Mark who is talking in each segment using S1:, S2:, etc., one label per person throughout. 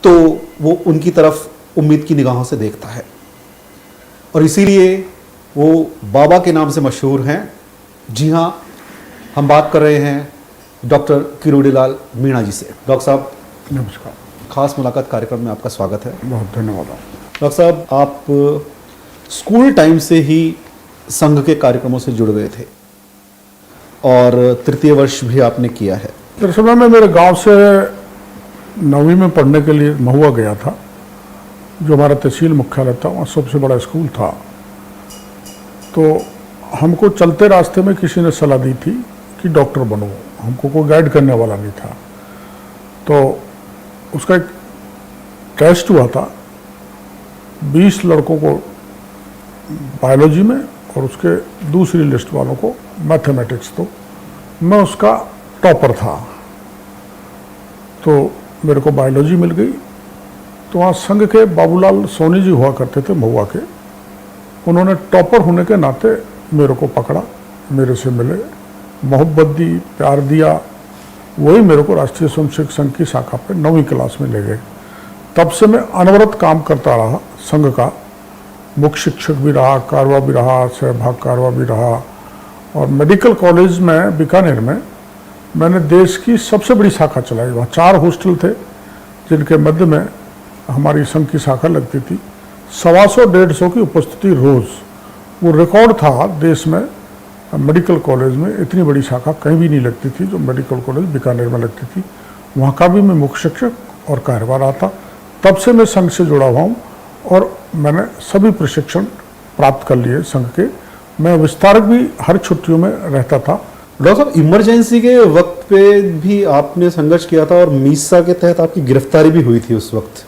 S1: तो वो उनकी तरफ उम्मीद की निगाहों से देखता है, और इसीलिए वो बाबा के नाम से मशहूर हैं। जी हाँ, हम बात कर रहे हैं डॉक्टर किरोड़ीलाल मीणा जी से। डॉक्टर साहब
S2: नमस्कार।
S1: खास मुलाकात कार्यक्रम में आपका स्वागत है।
S2: बहुत धन्यवाद।
S1: डॉक्टर साहब, आप स्कूल टाइम से ही संघ के कार्यक्रमों से जुड़ गए थे और तृतीय वर्ष भी आपने किया है।
S2: दरअसल मैं मेरे गांव से 9वीं में पढ़ने के लिए महुआ गया था, जो हमारा तहसील मुख्यालय था, वहाँ सबसे बड़ा स्कूल था। तो हमको चलते रास्ते में किसी ने सलाह दी थी कि डॉक्टर बनो, हमको कोई गाइड करने वाला नहीं था। तो उसका एक टेस्ट हुआ था, 20 लड़कों को बायोलॉजी में और उसके दूसरी लिस्ट वालों को मैथमेटिक्स। तो मैं उसका टॉपर था, तो मेरे को बायोलॉजी मिल गई। तो वहाँ संघ के बाबूलाल सोनी जी हुआ करते थे महुआ के, उन्होंने टॉपर होने के नाते मेरे को पकड़ा, मेरे से मिले, मोहब्बत दी, प्यार दिया। वही मेरे को राष्ट्रीय स्वयंसेवक संघ की शाखा पे 9वीं क्लास में ले गए। तब से मैं अनवरत काम करता रहा संघ का, मुख्य शिक्षक भी रहा, कारवा भी रहा, सहभाग कारवा भी रहा। और मेडिकल कॉलेज में बीकानेर में मैंने देश की सबसे बड़ी शाखा चलाई। वहाँ 4 हॉस्टल थे जिनके मध्य में हमारी संघ की शाखा लगती थी। 125-150 की उपस्थिति रोज़, वो रिकॉर्ड था देश में। मेडिकल कॉलेज में इतनी बड़ी शाखा कहीं भी नहीं लगती थी जो मेडिकल कॉलेज बीकानेर में लगती थी। वहाँ का भी मैं मुख्य शिक्षक और कार्यवाह रहा था। तब से मैं संघ से जुड़ा हुआ हूँ और मैंने सभी प्रशिक्षण प्राप्त कर लिए संघ के। मैं विस्तारक भी हर छुट्टियों में रहता था।
S1: डॉक्टर साहब, इमरजेंसी के वक्त पे भी आपने संघर्ष किया था और मीसा के तहत आपकी गिरफ्तारी भी हुई थी उस वक्त,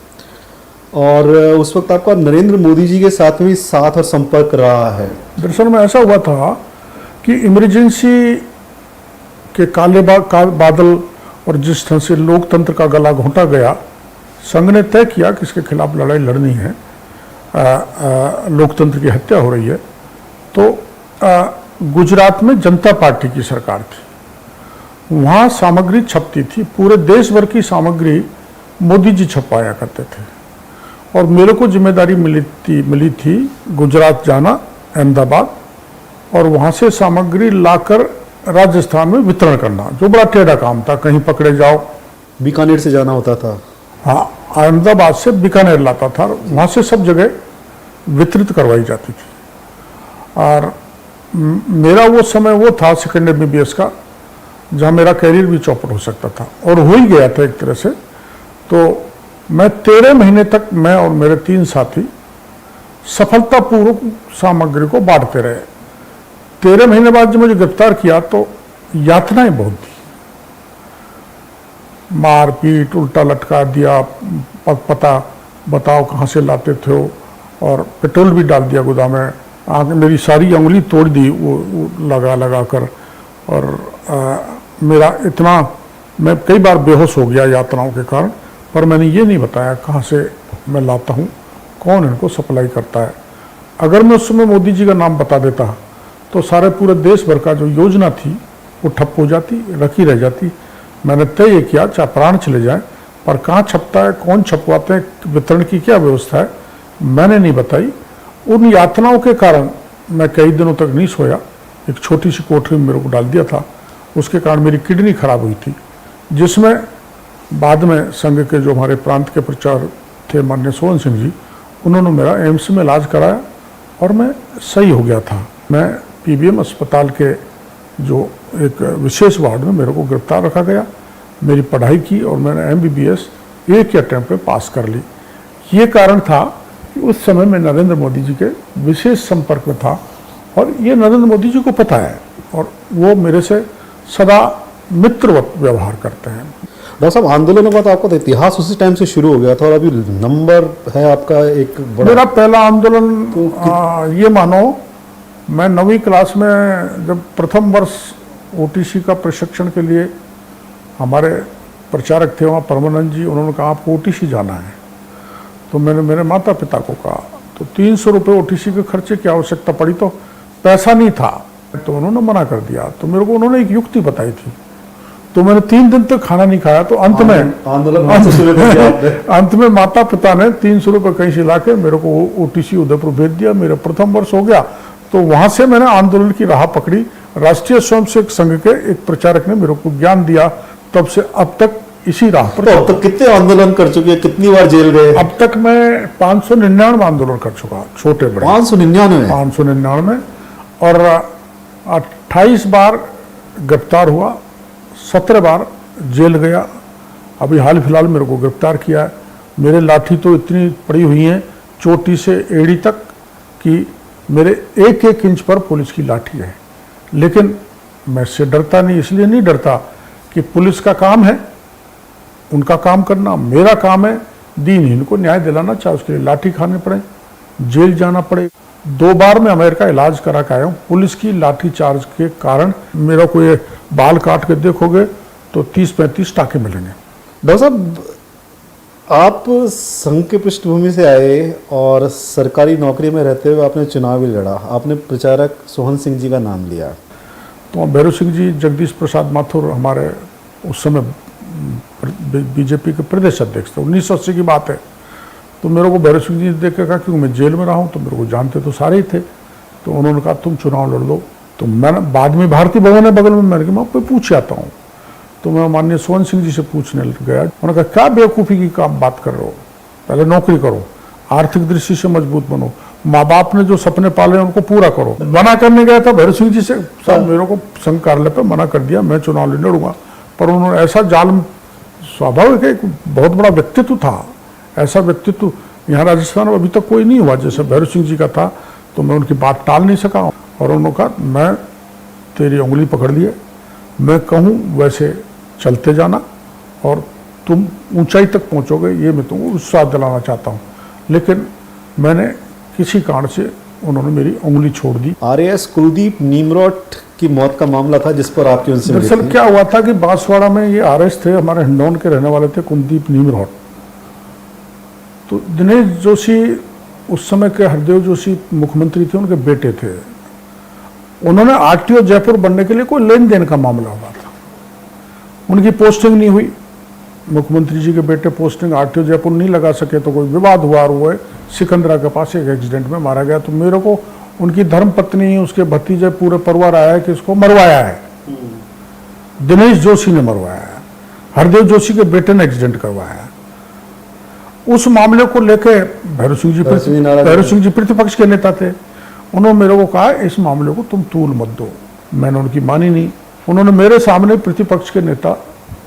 S1: और उस वक्त आपका नरेंद्र मोदी जी के साथ भी साथ और संपर्क रहा है।
S2: दरअसल में ऐसा हुआ था कि इमरजेंसी के काले बादल और जिस तरह से लोकतंत्र का गला घोंटा गया, संघ ने तय किया कि इसके खिलाफ लड़ाई लड़नी है, लोकतंत्र की हत्या हो रही है। तो गुजरात में जनता पार्टी की सरकार थी, वहाँ सामग्री छपती थी, पूरे देश भर की सामग्री मोदी जी छपवाया करते थे। और मेरे को जिम्मेदारी मिली थी गुजरात जाना, अहमदाबाद, और वहाँ से सामग्री लाकर राजस्थान में वितरण करना, जो बड़ा टेढ़ा काम था। कहीं पकड़े जाओ,
S1: बीकानेर से जाना होता था।
S2: हाँ, अहमदाबाद से बीकानेर लाता था, वहाँ से सब जगह वितरित करवाई जाती थी। और मेरा वो समय वो था सेकेंड MBBS का, जहाँ मेरा कैरियर भी चौपट हो सकता था, और हो ही गया था एक तरह से। तो मैं 13 महीने तक, मैं और मेरे 3 साथी सफलतापूर्वक सामग्री को बांटते रहे। 13 महीने बाद जब मुझे गिरफ्तार किया तो यातनाएं बहुत थी, मार पीट, उल्टा लटका दिया, पता बताओ कहाँ से लाते थे, और पेट्रोल भी डाल दिया गोदाम में। मेरी सारी उंगली तोड़ दी वो लगा कर, और मेरा इतना, मैं कई बार बेहोश हो गया यातनाओं के कारण। पर मैंने ये नहीं बताया कहाँ से मैं लाता हूँ, कौन इनको सप्लाई करता है। अगर मैं उस समय मोदी जी का नाम बता देता तो सारे पूरे देश भर का जो योजना थी वो ठप हो जाती, रखी रह जाती। मैंने तय ये किया, चाहे प्राण चले जाए, पर कहाँ छपता है, कौन छपवाते हैं, वितरण की क्या व्यवस्था है, मैंने नहीं बताई। उन यातनाओं के कारण मैं कई दिनों तक नहीं सोया। एक छोटी सी कोठरी में मेरे को डाल दिया था, उसके कारण मेरी किडनी खराब हुई थी, जिसमें बाद में संघ के जो हमारे प्रांत के प्रचार थे माननीय सोहन सिंह जी, उन्होंने मेरा एम्स में इलाज कराया और मैं सही हो गया था। मैं PBM अस्पताल के जो एक विशेष वार्ड में मेरे को गिरफ्तार रखा गया। मेरी पढ़ाई की और मैंने MBBS एक ही अटेम्प्ट पे पास कर ली। ये कारण था कि उस समय मैं नरेंद्र मोदी जी के विशेष संपर्क में था, और ये नरेंद्र मोदी जी को पता है, और वो मेरे से सदा मित्रवत व्यवहार करते हैं।
S1: डॉक्टर साहब, आंदोलनों का तो आपका तो इतिहास उसी टाइम से शुरू हो गया था, और अभी नंबर है आपका एक बड़ा।
S2: मेरा पहला आंदोलन ये मानो, मैं 9वीं क्लास में जब प्रथम वर्ष OTC का प्रशिक्षण के लिए हमारे प्रचारक थे वहाँ परमानंद जी, उन्होंने कहा आपको OTC जाना है। तो मैंने मेरे माता पिता को कहा, तो 300 रुपये OTC के खर्चे की आवश्यकता पड़ी, तो पैसा नहीं था, तो उन्होंने मना कर दिया। तो मेरे को उन्होंने एक युक्ति बताई थी, तो मैंने 3 दिन तक खाना नहीं खाया। तो अंत में अंत में माता पिता ने 300 रुपये कहीं से ला के मेरे को OTC उदयपुर भेज दिया। मेरा प्रथम वर्ष हो गया, तो वहां से मैंने आंदोलन की राह पकड़ी। राष्ट्रीय स्वयंसेवक संघ के एक प्रचारक ने मेरे को ज्ञान दिया, तब से अब तक इसी राह पर।
S1: तो अब तक कितने आंदोलन कर चुके हैं, कितनी बार जेल गए?
S2: अब तक मैं 599 आंदोलन कर चुका, छोटे बड़े 599, और 28 बार गिरफ्तार हुआ, 17 बार जेल गया। अभी हाल फिलहाल मेरे को गिरफ्तार किया है। मेरे लाठी तो इतनी पड़ी हुई है चोटी से एड़ी तक कि मेरे एक एक इंच पर पुलिस की लाठी है, लेकिन मैं इससे डरता नहीं। इसलिए नहीं डरता कि पुलिस का काम है उनका काम करना, मेरा काम है दीनहीन को न्याय दिलाना, चाहे उसके लिए लाठी खाने पड़े, जेल जाना पड़े। 2 बार मैं अमेरिका इलाज करा के आया हूँ पुलिस की लाठी चार्ज के कारण। मेरा कोई बाल काट के देखोगे तो 30-35 टाके मिलेंगे।
S1: डॉक्टर साहब, आप संघ के पृष्ठभूमि से आए और सरकारी नौकरी में रहते हुए आपने चुनाव भी लड़ा। आपने प्रचारक सोहन सिंह जी का नाम लिया।
S2: तो भैरव सिंह जी, जगदीश प्रसाद माथुर हमारे उस समय बीजेपी के प्रदेश अध्यक्ष थे, 1980 की बात है। तो मेरे को भैरव सिंह जी ने देख के कहा, क्योंकि मैं जेल में रहा हूँ तो मेरे को जानते तो सारे ही थे। तो उन्होंने कहा तुम चुनाव लड़ लो। तो मैंने बाद में भारतीय भवन है बगल में, मैंने कहा मैं आपको पूछ आता हूँ। तो मैं माननीय सोहन सिंह जी से पूछने गया। उन्होंने कहा क्या बेवकूफ़ी की काम बात कर रहे हो, पहले नौकरी करो, आर्थिक दृष्टि से मजबूत बनो, माँ बाप ने जो सपने पाले उनको पूरा करो। मना करने गया था भैरव सिंह जी से, साहब मेरे को संघ कार्यालय पर मना कर दिया, मैं चुनाव लड़ लड़ूंगा। पर उन्होंने ऐसा जाल, स्वाभाविक है, एक बहुत बड़ा व्यक्तित्व था, ऐसा व्यक्तित्व यहाँ राजस्थान में अभी तक कोई नहीं हुआ जैसे भैरव सिंह जी का था। तो मैं उनकी बात टाल नहीं सका और उन्होंने कहा मैं तेरी उंगली पकड़ लिए, मैं कहूँ वैसे चलते जाना और तुम ऊंचाई तक पहुँचोगे, ये मैं तुमको विश्वास दिलाना चाहता हूँ। लेकिन मैंने किसी कारण से उन्होंने मेरी उंगली छोड़ दी।
S1: RAS कुलदीप नीमरोट की मौत का मामला था जिस पर आपकी उनसे
S2: दरअसल क्या हुआ था कि बांसवाड़ा में ये RS थे, हमारे हिंडौन के रहने वाले थे, कुलदीप नीमरोट। तो दिनेश जोशी उस समय के हरदेव जोशी मुख्यमंत्री थे, उनके बेटे थे। उन्होंने RTO जयपुर बनने के लिए कोई लेन देन का मामला हुआ था, उनकी पोस्टिंग नहीं हुई। मुख्यमंत्री जी के बेटे पोस्टिंग RTO जयपुर नहीं लगा सके तो कोई विवाद हुआ और वो सिकंदरा के पास एक एक्सीडेंट में मारा गया। तो मेरे को उनकी धर्मपत्नी, उसके भतीजे, पूरे परिवार आया है कि इसको मरवाया है, दिनेश जोशी ने मरवाया है, हरदेव जोशी के बेटे ने एक्सीडेंट करवाया है। उस मामले को लेके भैरव सिंह जी प्रतिपक्ष के नेता थे, उन्होंने मेरे को कहा इस मामले को तुम तूल मत दो। मैंने उनकी मानी नहीं, उन्होंने मेरे सामने प्रतिपक्ष के नेता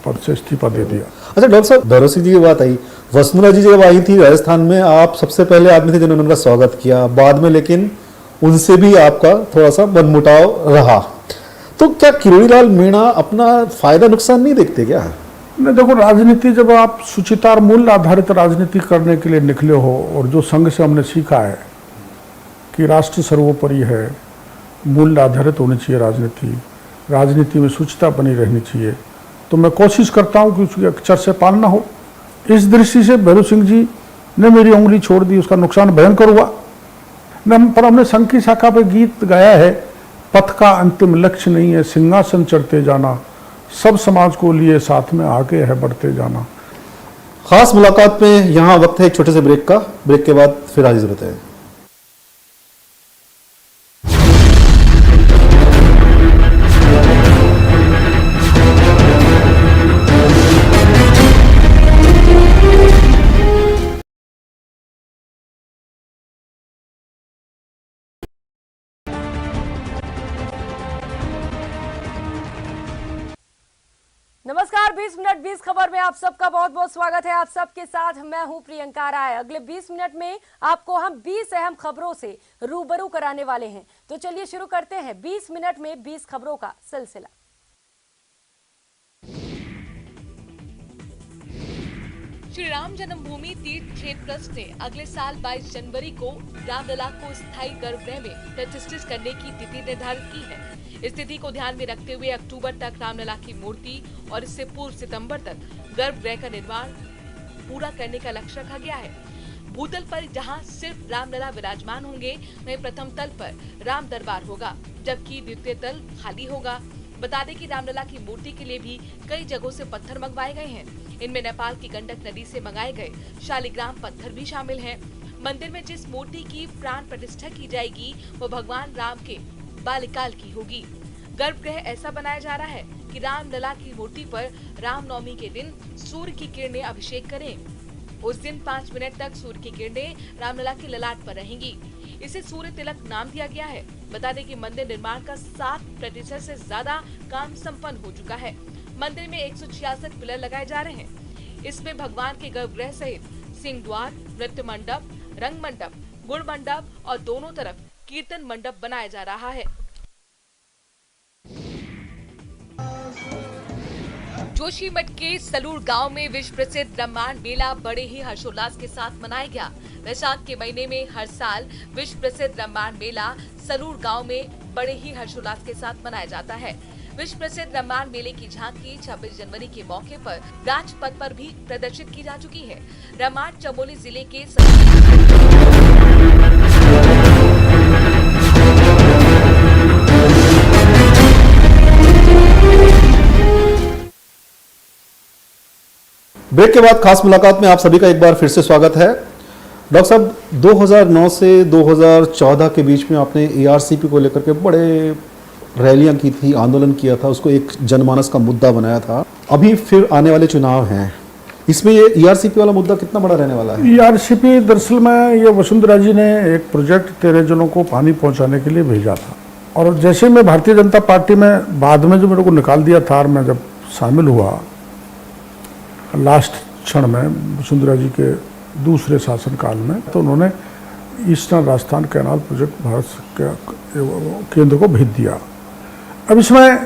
S2: पद से इस्तीफा दे दिया।
S1: अच्छा डॉक्टर साहब, भैरव सिंह जी की बात आई, वसुंधरा जी जब आई थी राजस्थान में, आप सबसे पहले आदमी थे जिन्होंने उनका स्वागत किया। बाद में लेकिन उनसे भी आपका थोड़ा सा मनमुटाव रहा। तो क्या किरोड़ीलाल मीणा अपना फायदा नुकसान नहीं देखते क्या?
S2: नहीं, देखो राजनीति, जब आप सुचिता और मूल्य आधारित राजनीति करने के लिए निकले हो, और जो संघ से हमने सीखा है कि राष्ट्र सर्वोपरि है, मूल्य आधारित होनी चाहिए राजनीति, राजनीति में सुचिता बनी रहनी चाहिए, तो मैं कोशिश करता हूँ कि उसके अक्षर से पालना हो। इस दृष्टि से भैरव सिंह जी ने मेरी उंगली छोड़ दी, उसका नुकसान भयंकर हुआ। पर हमने संघ की शाखा पे गीत गाया है, पथ का अंतिम लक्ष्य नहीं है सिंहासन चढ़ते जाना, सब समाज को लिए साथ में आगे है बढ़ते जाना।
S1: खास मुलाकात में यहाँ वक्त है एक छोटे से ब्रेक का। ब्रेक के बाद फिर हाजिर होते हैं।
S3: नमस्कार, 20 मिनट 20 खबर में आप सबका बहुत बहुत स्वागत है। आप सबके साथ मैं हूं प्रियंका राय। अगले 20 मिनट में आपको हम 20 अहम खबरों से रूबरू कराने वाले हैं। तो चलिए शुरू करते हैं 20 मिनट में 20 खबरों का सिलसिला।
S4: श्री राम जन्मभूमि तीर्थ क्षेत्र ट्रस्ट ने अगले साल 22 जनवरी को रामलला को स्थायी गर्भगृह में प्रतिष्ठित करने की तिथि निर्धारित की है। इस तिथि को ध्यान में रखते हुए अक्टूबर तक रामलला की मूर्ति और इससे पूर्व सितंबर तक गर्भगृह का निर्माण पूरा करने का लक्ष्य रखा गया है। भूतल पर जहां सिर्फ रामलला विराजमान होंगे, वहीं प्रथम तल पर राम दरबार होगा, जबकि द्वितीय तल खाली होगा। बता दें कि रामलला की मूर्ति के लिए भी कई जगहों से पत्थर मंगवाए गए हैं। इनमें नेपाल की गंडक नदी से मंगाए गए शालिग्राम पत्थर भी शामिल हैं। मंदिर में जिस मूर्ति की प्राण प्रतिष्ठा की जाएगी वो भगवान राम के बाल्यकाल की होगी। गर्भगृह ऐसा बनाया जा रहा है कि रामलला की मूर्ति पर रामनवमी के दिन सूर्य की किरणें अभिषेक करें। उस दिन 5 मिनट तक सूर्य की किरणें रामलला के ललाट पर रहेंगी। इसे सूर्य तिलक नाम दिया गया है। बता दें कि मंदिर निर्माण का 60% से ज्यादा काम संपन्न हो चुका है। मंदिर में 166 पिलर लगाए जा रहे हैं। इसमें भगवान के गर्भगृह सहित सिंह द्वार, नृत्य मंडप, रंग मंडप, गुड़ मंडप और दोनों तरफ कीर्तन मंडप बनाया जा रहा है। जोशीमठ के सलूर गांव में विश्व प्रसिद्ध ब्रह्मांड मेला बड़े ही हर्षोल्लास के साथ मनाया गया। वैशाख के महीने में हर साल विश्व प्रसिद्ध ब्रह्मांड मेला सलूर गांव में बड़े ही हर्षोल्लास के साथ मनाया जाता है। विश्व प्रसिद्ध ब्रह्मांड मेले की झांकी 26 जनवरी के मौके पर राजपथ पर भी प्रदर्शित की जा चुकी है। ब्रह्मांड चमोली जिले के
S1: ब्रेक के बाद खास मुलाकात में आप सभी का एक बार फिर से स्वागत है। डॉक्टर साहब, 2009 से 2014 के बीच में आपने एआरसीपी को लेकर के बड़े रैलियां की थी, आंदोलन किया था, उसको एक जनमानस का मुद्दा बनाया था। अभी फिर आने वाले चुनाव हैं, इसमें ये ईआरसीपी वाला मुद्दा कितना बड़ा रहने वाला है?
S2: ईआरसीपी दरअसल में ये वसुंधरा जी ने एक प्रोजेक्ट 13 जनों को पानी पहुंचाने के लिए भेजा था, और जैसे मैं भारतीय जनता पार्टी में बाद में जो मेरे को निकाल दिया था, और मैं जब शामिल हुआ लास्ट क्षण में वसुंधरा जी के दूसरे शासनकाल में, तो उन्होंने eastern Rajasthan canal project Bharat केंद्र को भेज दिया। अब इसमें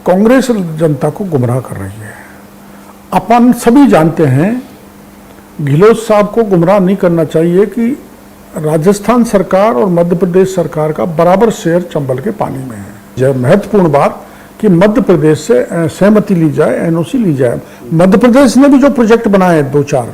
S2: कांग्रेस जनता को गुमराह कर रही है। अपन सभी जानते हैं, गहलोत साहब को गुमराह नहीं करना चाहिए कि राजस्थान सरकार और मध्य प्रदेश सरकार का बराबर शेयर चंबल के पानी में है। यह महत्वपूर्ण बात कि मध्य प्रदेश से सहमति ली जाए, एनओसी ली जाए। मध्य प्रदेश ने भी जो प्रोजेक्ट बनाए 2-4,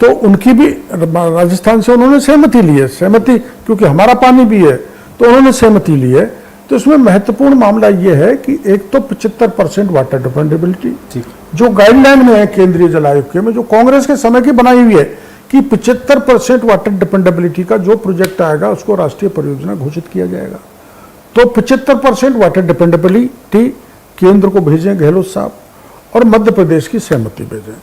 S2: तो उनकी भी राजस्थान से उन्होंने सहमति ली है। सहमति क्योंकि हमारा पानी भी है, तो उन्होंने सहमति ली है। तो इसमें महत्वपूर्ण मामला यह है कि एक तो 75% वाटर डिपेंडेबिलिटी जो गाइडलाइन में है केंद्रीय जल आयोग के में, जो कांग्रेस के समय की बनाई हुई है कि 75% वाटर डिपेंडेबिलिटी का जो प्रोजेक्ट आएगा उसको राष्ट्रीय परियोजना घोषित किया जाएगा। तो 75% वाटर डिपेंडेबिलिटी केंद्र को भेजें गहलोत साहब, और मध्य प्रदेश की सहमति भेजें।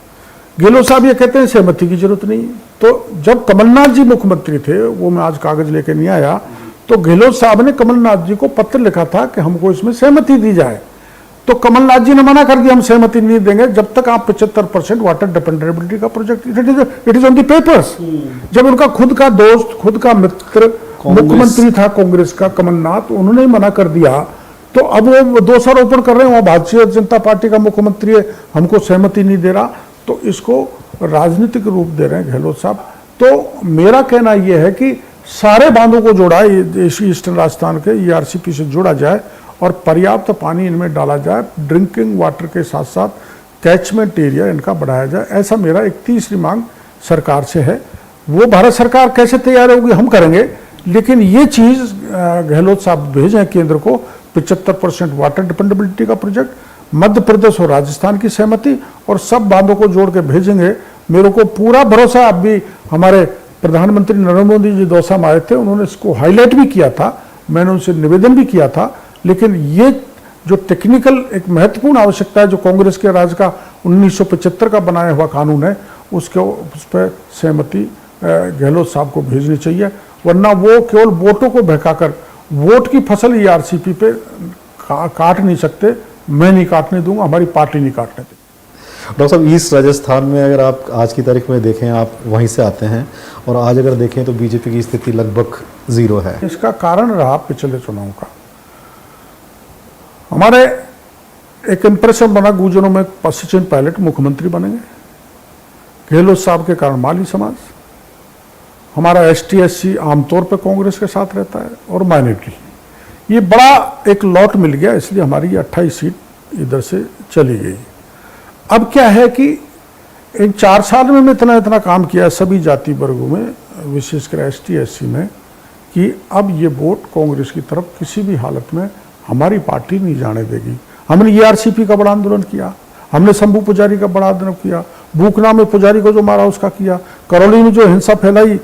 S2: गहलोत साहब ये कहते हैं सहमति की जरूरत नहीं। तो जब कमलनाथ जी मुख्यमंत्री थे, वो मैं आज कागज लेके नहीं आया, तो गहलोत साहब ने कमलनाथ जी को पत्र लिखा था कि हमको इसमें सहमति दी जाए। तो कमलनाथ जी ने मना कर दिया, हम सहमति नहीं देंगे जब तक आप 75% वाटर डिपेंडेबिलिटी का project, it is on the papers. जब उनका खुद का दोस्त, खुद का मित्र मुख्यमंत्री था कांग्रेस का कमलनाथ, उन्होंने ही मना कर दिया, तो अब वो दोषारोपण कर रहे हैं वहां भारतीय जनता पार्टी का मुख्यमंत्री है, हमको सहमति नहीं दे रहा। तो इसको राजनीतिक रूप दे रहे हैं गहलोत साहब। तो मेरा कहना यह है कि सारे बांधों को जोड़ा, ईस्टर्न राजस्थान के ईआरसीपी से जोड़ा जाए और पर्याप्त पानी इनमें डाला जाए। ड्रिंकिंग वाटर के साथ साथ कैचमेंट एरिया इनका बढ़ाया जाए। ऐसा मेरा एक तीसरी मांग सरकार से है। वो भारत सरकार कैसे तैयार होगी हम करेंगे, लेकिन ये चीज़ गहलोत साहब भेजें केंद्र को, 75% वाटर डिपेंडेबिलिटी का प्रोजेक्ट, मध्य प्रदेश और राजस्थान की सहमति, और सब बांधों को जोड़ के भेजेंगे। मेरे को पूरा भरोसा, अब भी हमारे प्रधानमंत्री नरेंद्र मोदी जी दौसा में आए थे, उन्होंने इसको हाईलाइट भी किया था, मैंने उनसे निवेदन भी किया था। लेकिन ये जो टेक्निकल एक महत्वपूर्ण आवश्यकता है, जो कांग्रेस के राज का 1975 का बनाया हुआ कानून है, उस पर सहमति गहलोत साहब को भेजनी चाहिए, वरना वो केवल वोटों को बहकाकर वोट की फसल ईआरसीपी पे काट नहीं सकते। मैं नहीं काटने दूंगा, हमारी पार्टी नहीं काटने देगी।
S1: डॉक्टर साहब, ईस्ट राजस्थान में अगर आप आज की तारीख में देखें, आप वहीं से आते हैं, और आज अगर देखें तो बीजेपी की स्थिति लगभग 0 है।
S2: इसका कारण रहा पिछले चुनाव का। हमारे एक इंप्रेशन बना गुजरों में, सचिन पायलट मुख्यमंत्री बनेंगे, गहलोत साहब के कारण माली समाज, हमारा ST/SC आमतौर पर कांग्रेस के साथ रहता है, और माइनॉरिटी, ये बड़ा एक लॉट मिल गया, इसलिए हमारी 28 सीट इधर से चली गई। अब क्या है कि इन 4 साल में मैं इतना काम किया सभी जाति वर्गों में, विशेषकर ST/SC में, कि अब ये वोट कांग्रेस की तरफ किसी भी हालत में हमारी पार्टी नहीं जाने देगी। हमने ERCP का बड़ा आंदोलन किया, हमने शंभू पुजारी का बड़ा आंदोलन किया, बूकना में पुजारी को जो मारा उसका किया, करौली में जो हिंसा फैलाई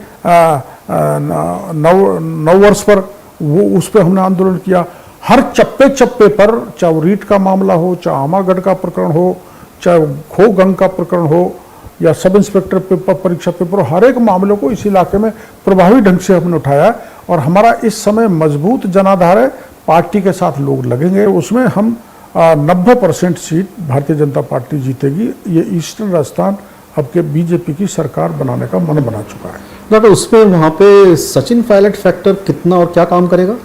S2: 9 वर्ष पर, वो उस पर हमने आंदोलन किया। हर चप्पे चप्पे पर, चाहे वो रीट का मामला हो, चाहे आमागढ़ का प्रकरण हो, चाहे खोगंग का प्रकरण हो, या सब इंस्पेक्टर पेपर परीक्षा पेपर, हर एक मामले को इस इलाके में प्रभावी ढंग से हमने उठाया। और हमारा इस समय मजबूत जनाधार है, पार्टी के साथ लोग लगेंगे, उसमें हम 90% सीट भारतीय जनता पार्टी जीतेगी। ये ईस्टर्न राजस्थान अब के बीजेपी की सरकार बनाने का मन बना चुका है।
S1: डॉक्टर, उसमें वहाँ पे सचिन पायलट फैक्टर कितना और क्या काम करेगा?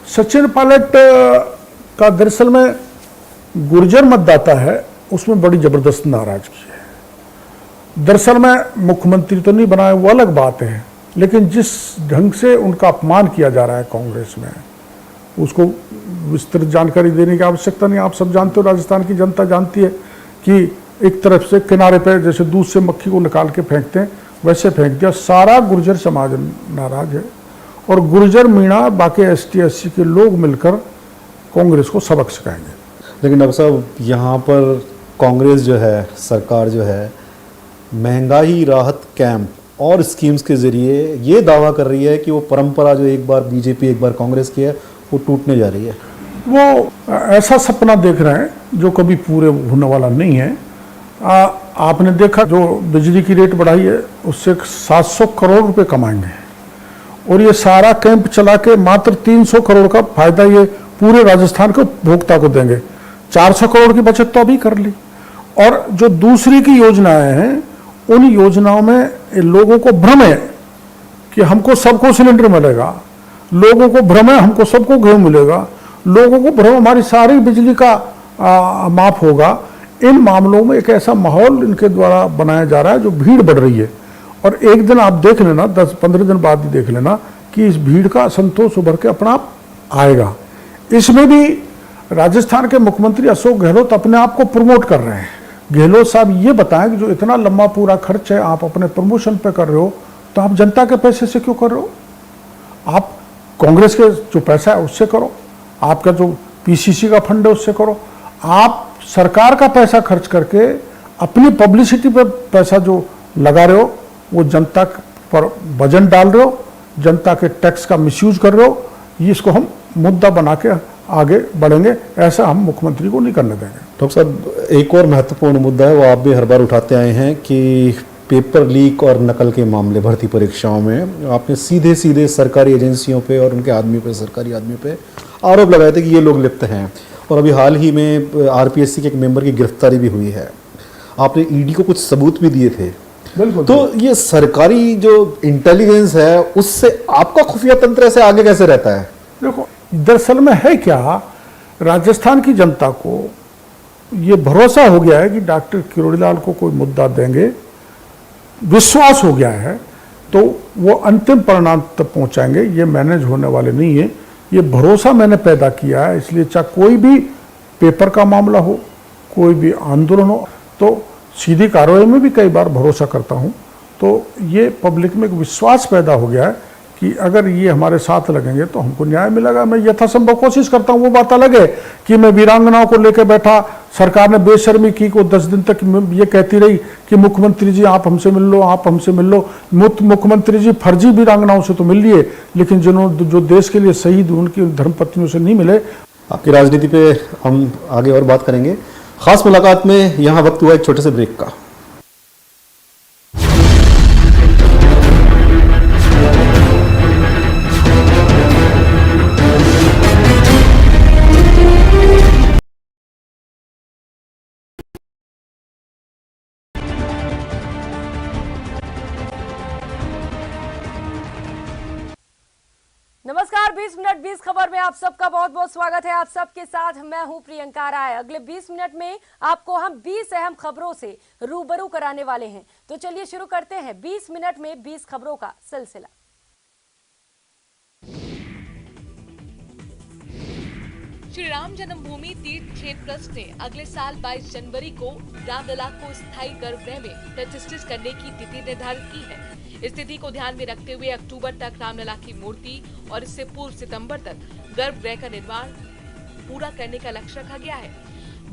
S2: सचिन पायलट का दरअसल में गुर्जर मतदाता है, उसमें बड़ी जबरदस्त नाराजगी है। दरअसल में मुख्यमंत्री तो नहीं बनाए, वो अलग बात है, लेकिन जिस ढंग से उनका अपमान किया जा रहा है कांग्रेस में, उसको विस्तृत जानकारी देने की आवश्यकता नहीं। आप सब जानते हो, राजस्थान की जनता जानती है कि एक तरफ से किनारे पे जैसे दूध से मक्खी को निकाल के फेंकते हैं, वैसे फेंक दिया। सारा गुर्जर समाज नाराज है, और गुर्जर मीणा बाकी ST SC के लोग मिलकर कांग्रेस को सबक सिखाएंगे।
S1: लेकिन डॉक्टर साहब, यहाँ पर कांग्रेस जो है, सरकार जो है, महंगाई राहत कैंप और स्कीम्स के ज़रिए ये दावा कर रही है कि वो परंपरा जो एक बार बीजेपी एक बार कांग्रेस की है, वो टूटने जा रही है।
S2: वो ऐसा सपना देख रहे हैं जो कभी पूरे होने वाला नहीं है। आपने देखा जो बिजली की रेट बढ़ाई है, उससे 700 करोड़ रुपए कमाएंगे, और ये सारा कैंप चला के मात्र 300 करोड़ का फायदा ये पूरे राजस्थान के उपभोक्ता को देंगे। 400 करोड़ की बचत तो अभी कर ली। और जो दूसरी की योजनाएं हैं, उन योजनाओं में लोगों को भ्रम है कि हमको सबको सिलेंडर मिलेगा, लोगों को भ्रम है हमको सबको गेहूं मिलेगा, लोगों को भ्रम हमारी सारी बिजली का माफ होगा। इन मामलों में एक ऐसा माहौल इनके द्वारा बनाया जा रहा है जो भीड़ बढ़ रही है। और एक दिन आप देख लेना, 10-15 दिन बाद ही देख लेना कि इस भीड़ का संतोष उभर के अपना आप आएगा। इसमें भी राजस्थान के मुख्यमंत्री अशोक गहलोत अपने आप को प्रमोट कर रहे हैं। गहलोत साहब ये बताएं कि जो इतना लंबा पूरा खर्च है आप अपने प्रमोशन पे कर रहे हो, तो आप जनता के पैसे से क्यों कर रहे हो? आप कांग्रेस के जो पैसा है उससे करो, आपका जो PCC का फंड है उससे करो। आप सरकार का पैसा खर्च करके अपनी पब्लिसिटी पे पैसा जो लगा रहे हो, वो जनता पर वजन डाल रहे हो, जनता के टैक्स का मिसयूज कर रहे हो। ये इसको हम मुद्दा बना के आगे बढ़ेंगे, ऐसा हम मुख्यमंत्री को नहीं करने देंगे।
S1: डॉक्टर साहब, एक और महत्वपूर्ण मुद्दा है, वो आप भी हर बार उठाते आए हैं कि पेपर लीक और नकल के मामले भर्ती परीक्षाओं में आपने सीधे सीधे सरकारी एजेंसियों पे और उनके आदमियों पे, सरकारी आदमियों पे आरोप लगाए थे कि ये लोग लिप्त हैं। और अभी हाल ही में RPSC के एक मेंबर की गिरफ्तारी भी हुई है, आपने ED को कुछ सबूत भी दिए थे।
S2: बिल्कुल।
S1: तो ये सरकारी जो इंटेलिजेंस है, उससे आपका खुफिया तंत्र ऐसे आगे कैसे रहता है?
S2: देखो, दरअसल में है क्या, राजस्थान की जनता को ये भरोसा हो गया है कि डॉक्टर किरोड़ीलाल को कोई मुद्दा देंगे, विश्वास हो गया है, तो वो अंतिम परिणाम तक पहुंचाएंगे। ये मैनेज होने वाले नहीं है, ये भरोसा मैंने पैदा किया है। इसलिए चाहे कोई भी पेपर का मामला हो, कोई भी आंदोलन हो, तो सीधी कार्रवाई में भी कई बार भरोसा करता हूं। तो ये पब्लिक में एक विश्वास पैदा हो गया है कि अगर ये हमारे साथ लगेंगे तो हमको न्याय मिलेगा। मैं यथासंभव कोशिश करता हूँ। वो बात अलग है कि मैं वीरांगनाओं को लेकर बैठा, सरकार ने बेशर्मी की को 10 दिन तक ये कहती रही कि मुख्यमंत्री जी आप हमसे मिल लो, आप हमसे मिल लो। मुख्यमंत्री जी फर्जी वीरांगनाओं से तो मिल लिए, लेकिन जिन्होंने जो देश के लिए शहीद उनकी धर्मपत्नियों से नहीं मिले।
S1: आपकी राजनीति पे हम आगे और बात करेंगे। खास मुलाकात में यहाँ वक्त हुआ एक छोटे से ब्रेक का।
S3: नमस्कार, 20 मिनट 20 खबर में आप सबका बहुत बहुत स्वागत है। आप सबके साथ मैं हूं प्रियंका राय। अगले 20 मिनट में आपको हम 20 अहम खबरों से रूबरू कराने वाले हैं। तो चलिए शुरू करते हैं 20 मिनट में 20 खबरों का सिलसिला।
S4: श्री राम जन्मभूमि तीर्थ क्षेत्र ट्रस्ट ने अगले साल 22 जनवरी को रामलला को स्थायी गर्भगृह में प्रतिष्ठित करने की तिथि निर्धारित की है। इस तिथि को ध्यान में रखते हुए अक्टूबर तक रामलला की मूर्ति और इससे पूर्व सितंबर तक गर्भगृह का निर्माण पूरा करने का लक्ष्य रखा गया है।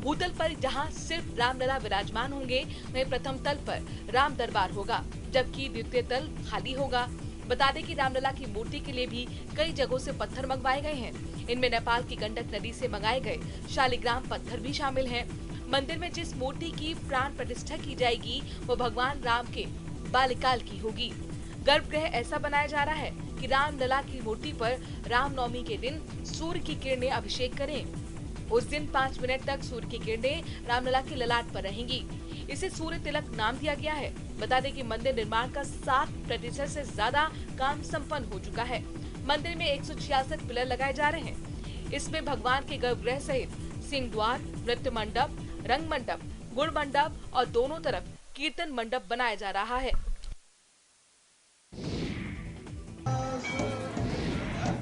S4: भूतल पर जहां सिर्फ रामलला विराजमान होंगे, वहीं प्रथम तल पर राम दरबार होगा, जबकि द्वितीय तल खाली होगा। बता दें कि रामलला की मूर्ति के लिए भी कई जगहों से पत्थर मंगवाए गए हैं। इनमें नेपाल की गंडक नदी से मंगाए गए शालिग्राम पत्थर भी शामिल हैं। मंदिर में जिस मूर्ति की प्राण प्रतिष्ठा की जाएगी वो भगवान राम के बाल्यकाल की होगी। गर्भगृह ऐसा बनाया जा रहा है कि रामलला की मूर्ति पर रामनवमी के दिन सूर्य की किरणें अभिषेक करें। उस दिन 5 मिनट तक सूर्य की किरणें रामलला के ललाट पर रहेंगी। इसे सूर्य तिलक नाम दिया गया है। बता दें कि मंदिर निर्माण का 60% से ज्यादा काम संपन्न हो चुका है। मंदिर में 166 पिलर लगाए जा रहे हैं। इसमें भगवान के गर्भगृह सहित सिंह द्वार, नृत्य मंडप, रंग मंडप, गुण मंडप और दोनों तरफ कीर्तन मंडप बनाया जा रहा है।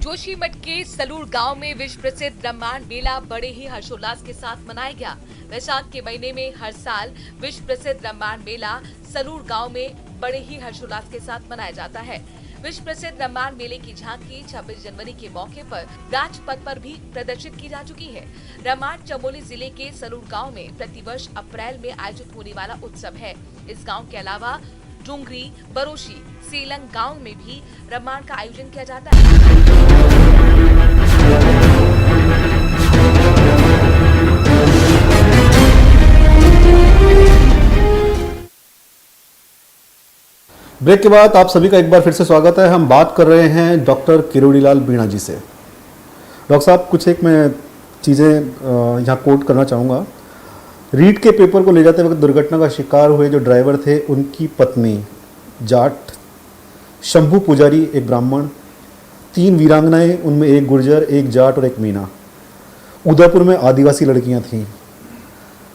S4: जोशीमठ के सलूर गांव में विश्व प्रसिद्ध ब्रह्मांड मेला बड़े ही हर्षोल्लास के साथ मनाया गया। वैशाख के महीने में हर साल विश्व प्रसिद्ध ब्रह्मांड मेला सलूर गांव में बड़े ही हर्षोल्लास के साथ मनाया जाता है। विश्व प्रसिद्ध ब्रह्मांड मेले की झांकी 26 जनवरी के मौके पर राजपथ पर भी प्रदर्शित की जा चुकी है। ब्रह्मांड चमोली जिले के सलूर गांव में प्रतिवर्ष अप्रैल में आयोजित होने वाला उत्सव है। इस गांव के अलावा डूंगरी, बरोशी, सेलंग गांव में भी ब्रह्मांड का आयोजन किया जाता है।
S1: ब्रेक के बाद आप सभी का एक बार फिर से स्वागत है। हम बात कर रहे हैं डॉक्टर किरोड़ीलाल मीणा जी से। डॉक्टर साहब, कुछ एक मैं चीज़ें यहाँ कोट करना चाहूँगा। रीट के पेपर को ले जाते वक्त दुर्घटना का शिकार हुए जो ड्राइवर थे, उनकी पत्नी जाट, शंभू पुजारी एक ब्राह्मण, 3 वीरांगनाएं, उनमें एक गुर्जर, एक जाट और एक मीना। उदयपुर में आदिवासी लड़कियां थीं।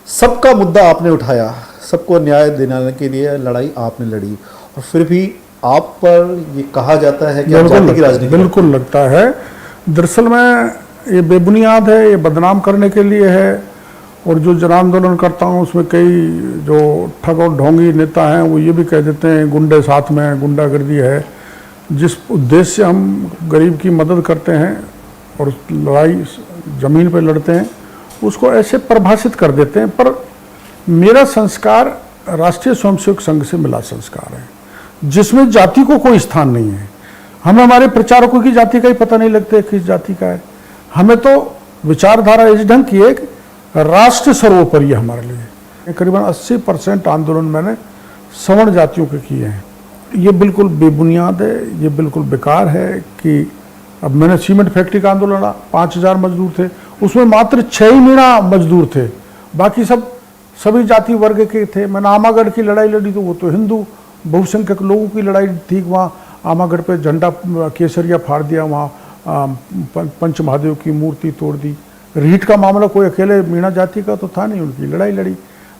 S1: सबका मुद्दा आपने उठाया, सबको न्याय दिलाने के लिए लड़ाई आपने लड़ी, और फिर भी आप पर ये कहा जाता है कि आप जाति की राजनीति।
S2: बिल्कुल लगता है। दरअसल में ये बेबुनियाद है, ये बदनाम करने के लिए है। और जो जन आंदोलन करता हूँ उसमें कई जो ठग और ढोंगी नेता हैं वो ये भी कह देते हैं गुंडे साथ में, गुंडागर्दी है। जिस उद्देश्य से हम गरीब की मदद करते हैं और लड़ाई ज़मीन पर लड़ते हैं, उसको ऐसे परिभाषित कर देते हैं। पर मेरा संस्कार राष्ट्रीय स्वयंसेवक संघ से मिला संस्कार है, जिसमें जाति को कोई स्थान नहीं है। हमें हमारे प्रचारकों की जाति का ही पता नहीं लगता है किस जाति का है। हमें तो विचारधारा इस ढंग की है कि राष्ट्र सर्वोपरि है हमारे लिए। करीबन 80% आंदोलन मैंने सवर्ण जातियों के किए हैं। ये बिल्कुल बेबुनियाद है, ये बिल्कुल बेकार है कि अब मैंने सीमेंट फैक्ट्री का आंदोलन लड़ा, 5000 मजदूर थे, उसमें मात्र 6 ही मीणा मजदूर थे, बाकी सभी जाति वर्ग के थे। मैंने आमागढ़ की लड़ाई लड़ी तो वो तो हिंदू बहुसंख्यक लोगों की लड़ाई थी। वहाँ आमागढ़ पे झंडा केसरिया फाड़ दिया, वहाँ पंच महादेव की मूर्ति तोड़ दी। रीट का मामला कोई अकेले मीणा जाति का तो था नहीं, उनकी लड़ाई लड़ी।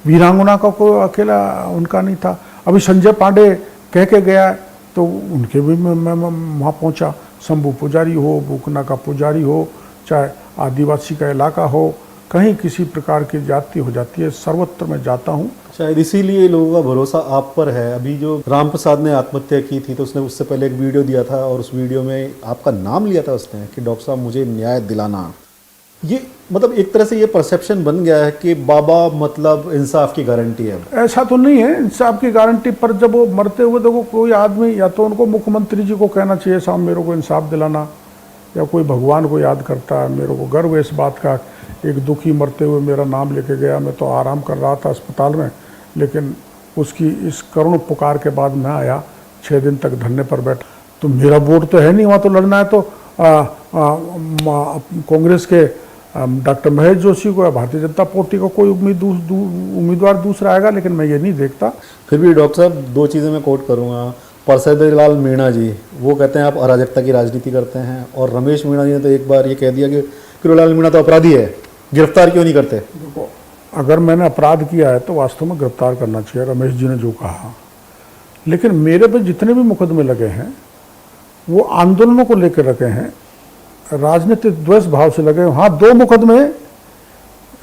S2: वीरांगना का कोई अकेला उनका नहीं था। अभी संजय पांडे कह के गया तो उनके भी मैं वहाँ पहुँचा। शंभू पुजारी हो, बुकना का पुजारी हो, चाहे आदिवासी का इलाका हो, कहीं किसी प्रकार की जाति हो जाती है, सर्वत्र मैं जाता हूँ।
S1: शायद इसीलिए लोगों का भरोसा आप पर है। अभी जो राम प्रसाद ने आत्महत्या की थी तो उसने उससे पहले एक वीडियो दिया था और उस वीडियो में आपका नाम लिया था उसने कि डॉक्टर साहब मुझे न्याय दिलाना। ये मतलब एक तरह से ये परसेप्शन बन गया है कि बाबा मतलब इंसाफ की गारंटी है।
S2: ऐसा तो नहीं है इंसाफ की गारंटी, पर जब वो मरते हुए देखो कोई आदमी या तो उनको मुख्यमंत्री जी को कहना चाहिए साहब मेरे को इंसाफ दिलाना, या कोई भगवान को याद करता है। मेरे को गर्व है इस बात का, एक दुखी मरते हुए मेरा नाम लेके गया। मैं तो आराम कर रहा था अस्पताल में, लेकिन उसकी इस करुण पुकार के बाद मैं आया, 6 दिन तक धरने पर बैठा। तो मेरा वोट तो है नहीं, वहाँ तो लड़ना है तो कांग्रेस के डॉक्टर महेश जोशी को या भारतीय जनता पार्टी को कोई उम्मीदवार दूसरा आएगा, लेकिन मैं ये नहीं देखता।
S1: फिर भी डॉक्टर साहब 2 चीज़ें मैं कोट करूँगा। परसदलाल मीणा जी वो कहते हैं आप अराजकता की राजनीति करते हैं, और रमेश मीणा जी ने तो एक बार ये कह दिया कि किरोड़ीलाल मीणा तो अपराधी है, गिरफ्तार क्यों नहीं करते।
S2: देखो, अगर मैंने अपराध किया है तो वास्तव में गिरफ्तार करना चाहिए, रमेश जी ने जो कहा। लेकिन मेरे पे जितने भी मुकदमे लगे हैं वो आंदोलनों को लेकर रखे हैं, राजनीतिक द्वेष भाव से लगे। हाँ, 2 मुकदमे,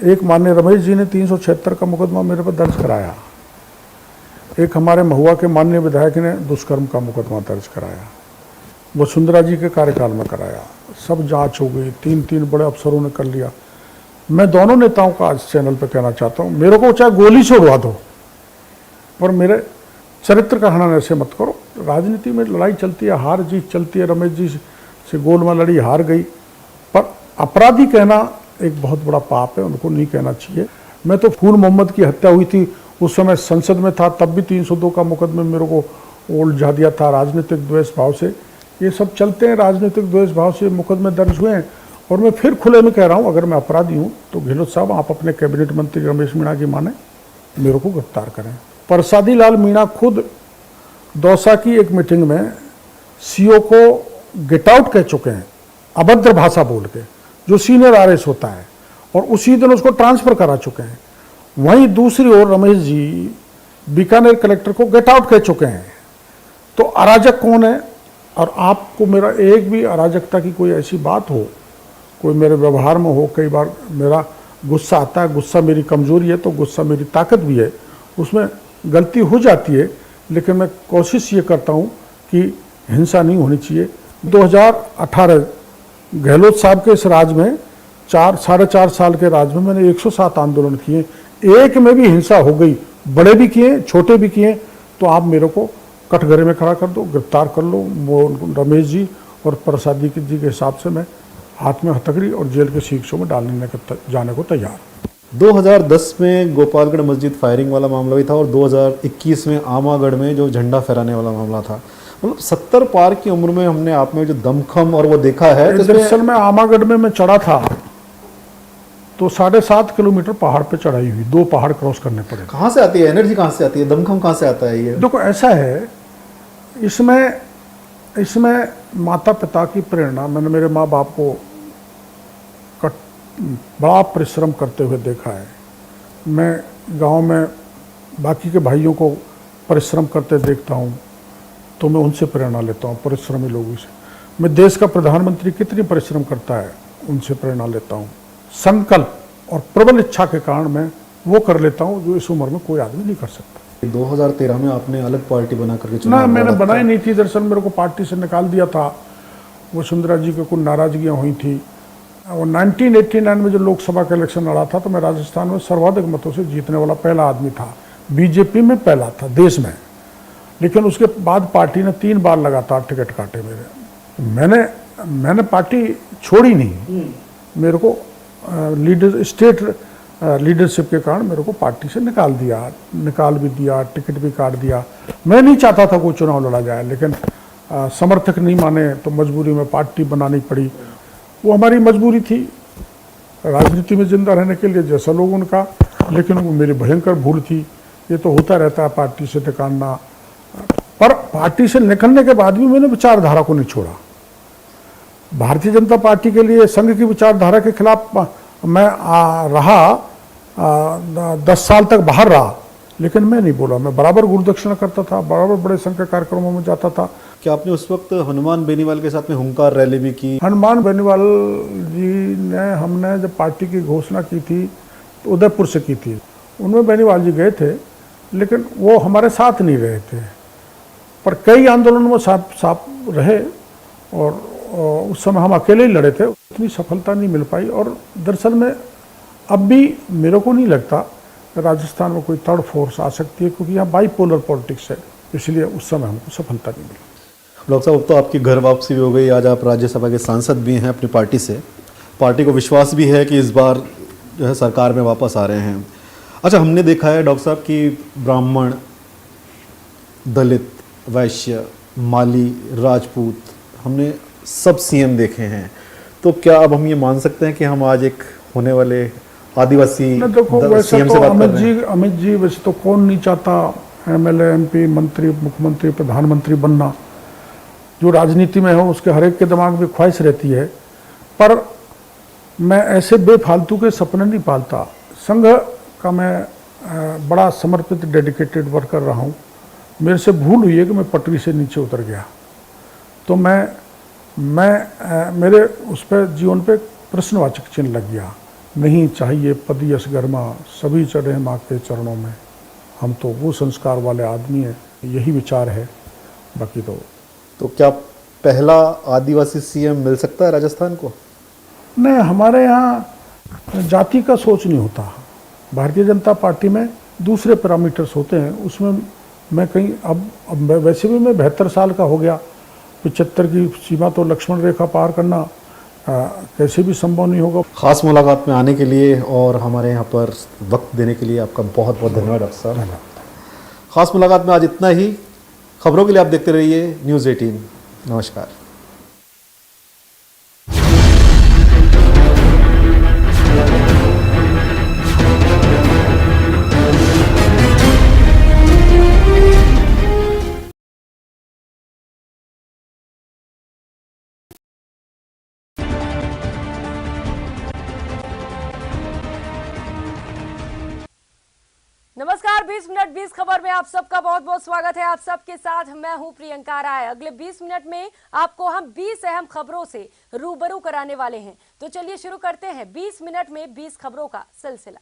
S2: एक माननीय रमेश जी ने 376 का मुकदमा मेरे पर दर्ज कराया, एक हमारे महुआ के माननीय विधायक ने दुष्कर्म का मुकदमा दर्ज कराया, वसुंधरा जी के कार्यकाल में कराया। सब जांच हो गई, 3 बड़े अफसरों ने कर लिया, मैं दोनों नेताओं का आज चैनल पर कहना चाहता हूँ, मेरे को चाहे गोली से उड़वा दो, पर मेरे चरित्र का हनन ऐसे मत करो। राजनीति में लड़ाई चलती है, हार जीत चलती है। रमेश जी से गोल में लड़ी, हार गई, पर अपराधी कहना एक बहुत बड़ा पाप है, उनको नहीं कहना चाहिए। मैं तो फूल मोहम्मद की हत्या हुई थी उस समय संसद में था, तब भी 302 का मुकदमे मेरे को उलझा दिया था राजनीतिक द्वेष भाव से। ये सब चलते हैं, राजनीतिक द्वेष भाव से मुकदमे दर्ज हुए हैं। और मैं फिर खुले में कह रहा हूँ, अगर मैं अपराधी हूँ तो गहलोत साहब आप अपने कैबिनेट मंत्री रमेश मीणा की माने, मेरे को गिरफ्तार करें। प्रसादी लाल मीणा खुद दौसा की एक मीटिंग में सीओ को गेट आउट कह चुके हैं, अभद्र भाषा बोल के, जो सीनियर आरएस होता है, और उसी दिन उसको ट्रांसफर करा चुके हैं। वहीं दूसरी ओर रमेश जी बीकानेर कलेक्टर को गेट आउट कह चुके हैं। तो अराजक कौन है? और आपको मेरा एक भी अराजकता की कोई ऐसी बात हो, कोई मेरे व्यवहार में हो, कई बार मेरा गुस्सा आता है, गुस्सा मेरी कमजोरी है तो गुस्सा मेरी ताकत भी है, उसमें गलती हो जाती है, लेकिन मैं कोशिश ये करता हूँ कि हिंसा नहीं होनी चाहिए। 2018 गहलोत साहब के इस राज में 4-4.5 साल के राज में मैंने 107 आंदोलन किए, एक में भी हिंसा हो गई, बड़े भी किए छोटे भी किए, तो आप मेरे को कटघरे में खड़ा कर दो, गिरफ्तार कर लो। वो रमेश जी और प्रसादी जी के हिसाब से मैं हाथ में हथकड़ी और जेल के शिक्षों में जाने को तैयार।
S1: 2010 में गोपालगढ़ मस्जिद फायरिंग वाला मामला भी था और 2021 में आमागढ़ में जो झंडा फहराने वाला मामला था। मतलब 70 पार की उम्र में हमने आप में जो दमखम और वो देखा है।
S2: दरअसल में आमागढ़ में मैं चढ़ा था तो 7.5 किलोमीटर पहाड़ पे चढ़ाई हुई, 2 पहाड़ क्रॉस करने पड़े।
S1: कहाँ से आती है एनर्जी, कहाँ से आती है, दमखम कहाँ से आता है? ये
S2: देखो ऐसा है, इसमें माता पिता की प्रेरणा, मैंने मेरे माँ बाप को बड़ा परिश्रम करते हुए देखा है। मैं गांव में बाकी के भाइयों को परिश्रम करते देखता हूँ तो मैं उनसे प्रेरणा लेता हूँ, परिश्रमी लोगों से। मैं देश का प्रधानमंत्री कितनी परिश्रम करता है उनसे प्रेरणा लेता हूँ। संकल्प और प्रबल इच्छा के कारण मैं वो कर लेता हूँ जो इस उम्र में कोई आदमी नहीं कर सकता।
S1: 2013 में आपने अलग पार्टी बना करके
S2: ना,
S1: चुनाव
S2: मैंने
S1: लड़ा था।
S2: बनाई नहीं थी, दरअसल मेरे को पार्टी से निकाल दिया था। वसुंधरा जी को कुछ नाराजगियाँ हुई थी। और 1989 में जो लोकसभा का इलेक्शन लड़ा था तो मैं राजस्थान में सर्वाधिक मतों से जीतने वाला पहला आदमी था, बीजेपी में पहला था देश में। लेकिन उसके बाद पार्टी ने 3 बार लगातार टिकट काटे मेरे। मैंने पार्टी छोड़ी नहीं, मेरे को स्टेट लीडरशिप के कारण मेरे को पार्टी से निकाल भी दिया, टिकट भी काट दिया। मैं नहीं चाहता था कोई चुनाव लड़ा जाए, लेकिन समर्थक नहीं माने तो मजबूरी में पार्टी बनानी पड़ी। वो हमारी मजबूरी थी राजनीति में जिंदा रहने के लिए, जैसा लोग उनका, लेकिन वो मेरी भयंकर भूल थी। ये तो होता रहता है पार्टी से निकालना, पर पार्टी से निकलने के बाद भी मैंने विचारधारा को नहीं छोड़ा। भारतीय जनता पार्टी के लिए संघ की विचारधारा के खिलाफ मैं 10 साल तक बाहर रहा, लेकिन मैं नहीं बोला। मैं बराबर गुरुदक्षिणा करता था, बराबर बड़े संघ के कार्यक्रमों में जाता था।
S1: क्या आपने उस वक्त हनुमान बेनीवाल के साथ में हुंकार रैली भी की?
S2: हनुमान बेनीवाल जी ने, हमने जब पार्टी की घोषणा की थी तो उदयपुर से की थी, उनमें बेनीवाल जी गए थे, लेकिन वो हमारे साथ नहीं रहे थे। पर कई आंदोलनों में साथ रहे और उस समय हम अकेले ही लड़े थे, उतनी सफलता नहीं मिल पाई। और दरअसल में अब भी मेरे को नहीं लगता राजस्थान में कोई थर्ड फोर्स आ सकती है, क्योंकि यहाँ बाईपोलर पॉलिटिक्स है, इसलिए उस समय हमको सफलता नहीं मिली।
S1: डॉक्टर साहब, अब तो आपकी घर वापसी भी हो गई, आज आप राज्यसभा के सांसद भी हैं अपनी पार्टी से। पार्टी को विश्वास भी है कि इस बार जो है सरकार में वापस आ रहे हैं। अच्छा, हमने देखा है डॉक्टर साहब कि ब्राह्मण, दलित, वैश्य, माली, राजपूत, हमने सब सीएम देखे हैं। तो क्या अब हम ये मान सकते हैं कि हम आज एक होने वाले आदिवासी
S2: सीएम से बात कर रहे हैं? अमित जी वैसे तो कौन नहीं चाहता एमएलए, एमपी, मंत्री, मुख्यमंत्री, प्रधानमंत्री बनना। जो राजनीति में हो उसके हर एक के दिमाग में ख्वाहिश रहती है, पर मैं ऐसे बेफालतू के सपने नहीं पालता। संघ का मैं बड़ा समर्पित, डेडिकेटेड वर्कर रहा हूँ। मेरे से भूल हुई है कि मैं पटरी से नीचे उतर गया, तो मेरे उस पर जीवन पे प्रश्नवाचक चिन्ह लग गया। नहीं चाहिए पद यश गरिमा, सभी चढ़े माँ के चरणों में। हम तो वो संस्कार वाले आदमी हैं, यही विचार है। बाकी तो
S1: क्या पहला आदिवासी सीएम मिल सकता है राजस्थान को?
S2: नहीं, हमारे यहाँ जाति का सोच नहीं होता। भारतीय जनता पार्टी में दूसरे पैरामीटर्स होते हैं, उसमें मैं कहीं अब वैसे भी मैं 72 साल का हो गया, 75 की सीमा तो लक्ष्मण रेखा पार करना कैसे भी संभव नहीं होगा।
S1: खास मुलाकात में आने के लिए और हमारे यहाँ पर वक्त देने के लिए आपका बहुत बहुत धन्यवाद डॉक्टर साहब। खास मुलाकात में आज इतना ही। खबरों के लिए आप देखते रहिए न्यूज़ 18। नमस्कार।
S3: नमस्कार, 20 मिनट 20 खबर में आप सबका बहुत बहुत स्वागत है। आप सबके साथ मैं हूं प्रियंका राय। अगले 20 मिनट में आपको हम 20 अहम खबरों से रूबरू कराने वाले हैं। तो चलिए शुरू करते हैं 20 मिनट में 20 खबरों का सिलसिला।